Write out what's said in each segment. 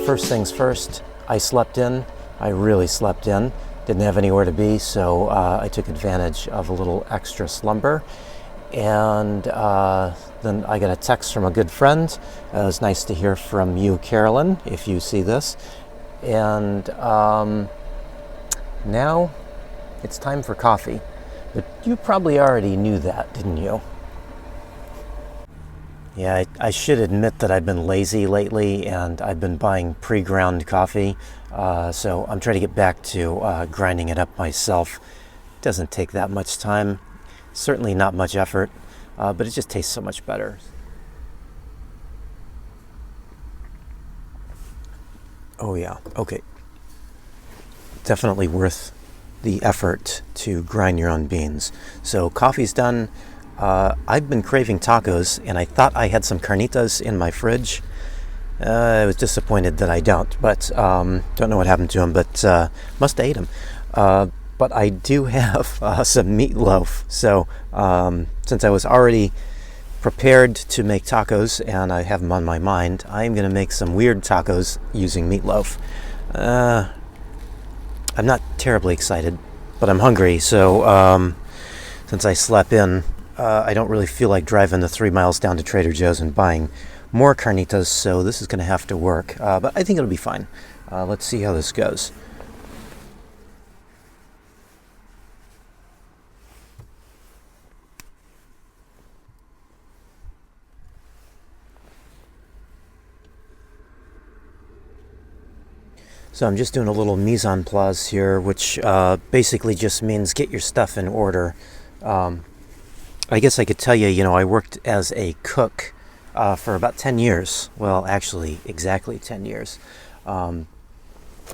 First things first, I slept in. I really slept in. Didn't have anywhere to be, so I took advantage of a little extra slumber. And then I got a text from a good friend. It was nice to hear from you, Carolyn, if you see this. And now it's time for coffee. But you probably already knew that, didn't you? Yeah, I should admit that I've been lazy lately and I've been buying pre-ground coffee. So I'm trying to get back to grinding it up myself. It doesn't take that much time. Certainly not much effort, but it just tastes so much better. Oh yeah, okay. Definitely worth the effort to grind your own beans. So coffee's done. I've been craving tacos, and I thought I had some carnitas in my fridge. I was disappointed that I don't, but don't know what happened to them, but must have ate them. But I do have some meatloaf. So since I was already prepared to make tacos and I have them on my mind, I'm going to make some weird tacos using meatloaf. I'm not terribly excited, but I'm hungry. So since I slept in, I don't really feel like driving the 3 miles down to Trader Joe's and buying more carnitas. So this is going to have to work, but I think it'll be fine. Let's see how this goes. So I'm just doing a little mise en place here, which basically just means get your stuff in order. I guess I could tell you, I worked as a cook for about 10 years. Well, actually, exactly 10 years.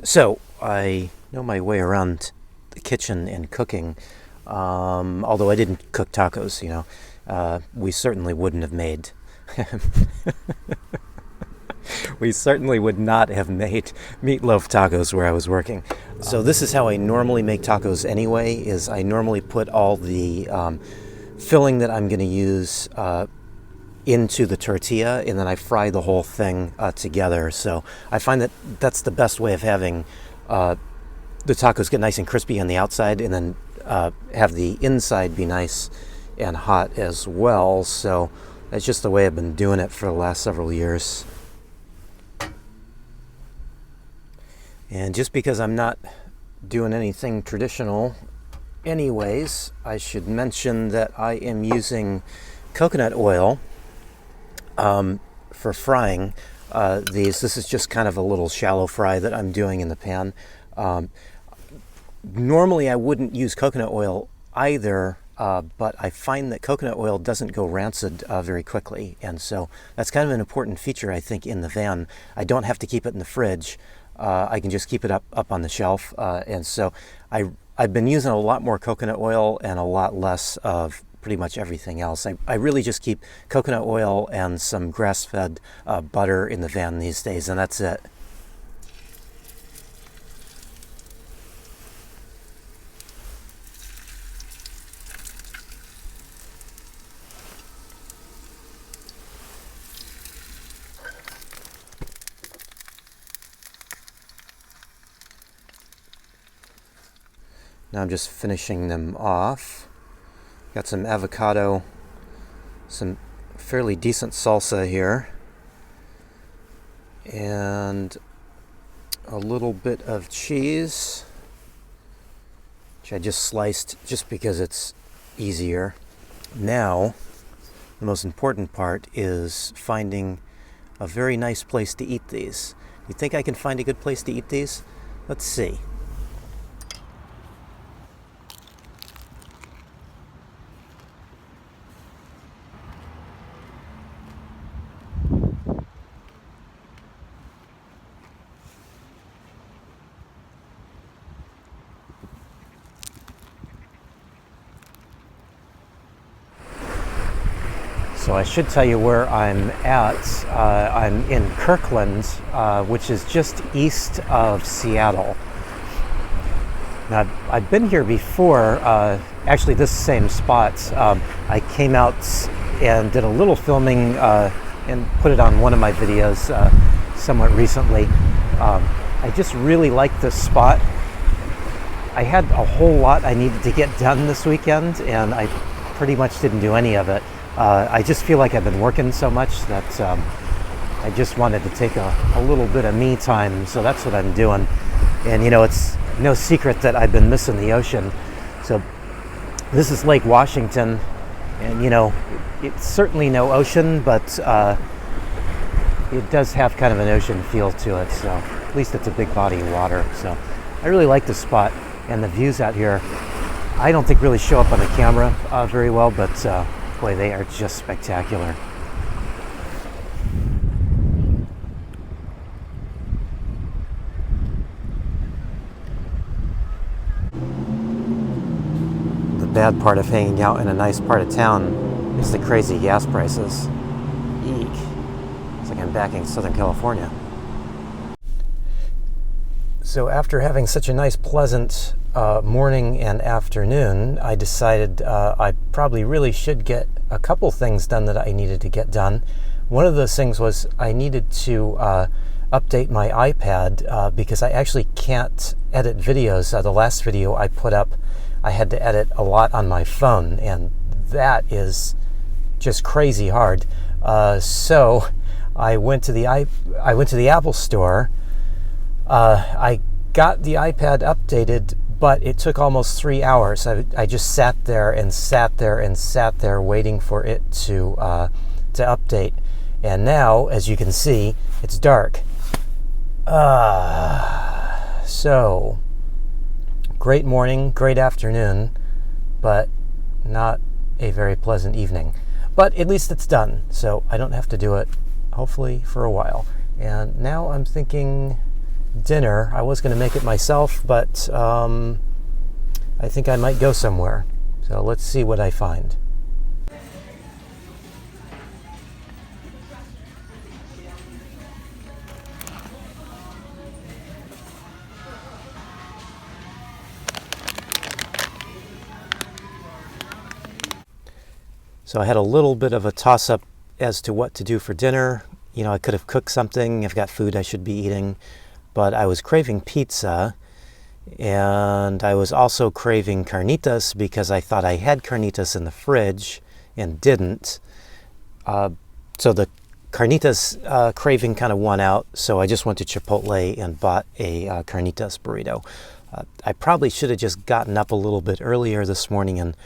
So I know my way around the kitchen and cooking, although I didn't cook tacos, we certainly wouldn't have made... We certainly would not have made meatloaf tacos where I was working. So this is how I normally make tacos anyway, is I normally put all the filling that I'm going to use into the tortilla, and then I fry the whole thing together. So I find that that's the best way of having the tacos get nice and crispy on the outside, and then have the inside be nice and hot as well. So that's just the way I've been doing it for the last several years. And just because I'm not doing anything traditional anyways, I should mention that I am using coconut oil for frying these. This is just kind of a little shallow fry that I'm doing in the pan. Normally I wouldn't use coconut oil either, but I find that coconut oil doesn't go rancid very quickly. And so that's kind of an important feature, I think, in the van. I don't have to keep it in the fridge. I can just keep it up on the shelf. And so I've been using a lot more coconut oil and a lot less of pretty much everything else. I really just keep coconut oil and some grass-fed butter in the van these days, and that's it. Now I'm just finishing them off. Got some avocado, some fairly decent salsa here, and a little bit of cheese, which I just sliced just because it's easier. Now, the most important part is finding a very nice place to eat these. You think I can find a good place to eat these? Let's see. So I should tell you where I'm at. I'm in Kirkland, which is just east of Seattle. Now, I've been here before, actually this same spot. I came out and did a little filming and put it on one of my videos somewhat recently. I just really like this spot. I had a whole lot I needed to get done this weekend, and I pretty much didn't do any of it. I just feel like I've been working so much that I just wanted to take a little bit of me time, so that's what I'm doing. And it's no secret that I've been missing the ocean. So this is Lake Washington, and it's certainly no ocean, but it does have kind of an ocean feel to it, so at least it's a big body of water. So I really like this spot, and the views out here I don't think really show up on the camera very well, but boy, they are just spectacular. The bad part of hanging out in a nice part of town is the crazy gas prices. Eek. It's like I'm back in Southern California. So after having such a nice, pleasant morning and afternoon, I decided I probably really should get a couple things done that I needed to get done. One of those things was I needed to update my iPad because I actually can't edit videos. The last video I put up, I had to edit a lot on my phone, and that is just crazy hard. So I went to the Apple Store. I got the iPad updated, but it took almost 3 hours. I just sat there and sat there and sat there waiting for it to update. And now, as you can see, it's dark. So, great morning, great afternoon, but not a very pleasant evening. But at least it's done, so I don't have to do it, hopefully, for a while. And now I'm thinking dinner. I was going to make it myself, but I think I might go somewhere. So let's see what I find. So I had a little bit of a toss-up as to what to do for dinner. I could have cooked something. I've got food I should be eating. But I was craving pizza, and I was also craving carnitas because I thought I had carnitas in the fridge and didn't. So the carnitas craving kind of won out, so I just went to Chipotle and bought a carnitas burrito. I probably should have just gotten up a little bit earlier this morning and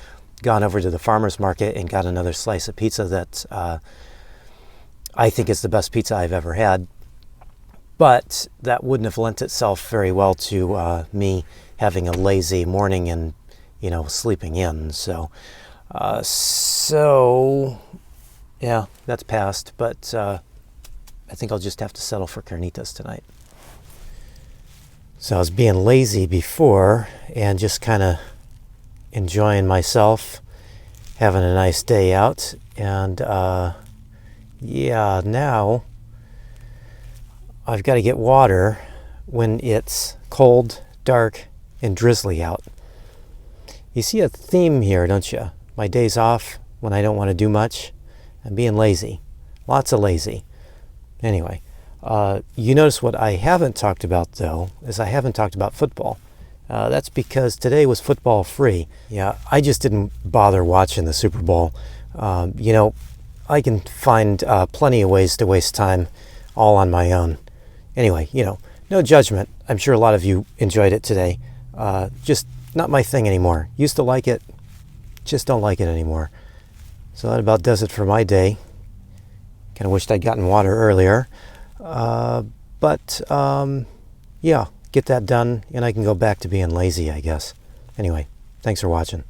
gone over to the farmer's market and got another slice of pizza that I think is the best pizza I've ever had. But that wouldn't have lent itself very well to me having a lazy morning and, sleeping in. So yeah, that's passed. But I think I'll just have to settle for carnitas tonight. So I was being lazy before and just kind of enjoying myself, having a nice day out. And yeah, now I've got to get water when it's cold, dark, and drizzly out. You see a theme here, don't you? My days off, when I don't want to do much, I'm being lazy. Lots of lazy. Anyway, you notice what I haven't talked about, though, is I haven't talked about football. That's because today was football free. Yeah, I just didn't bother watching the Super Bowl. I can find plenty of ways to waste time all on my own. Anyway, no judgment. I'm sure a lot of you enjoyed it today. Just not my thing anymore. Used to like it, just don't like it anymore. So that about does it for my day. Kind of wished I'd gotten water earlier. But yeah, get that done and I can go back to being lazy, I guess. Anyway, thanks for watching.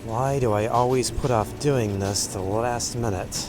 Why do I always put off doing this till the last minute?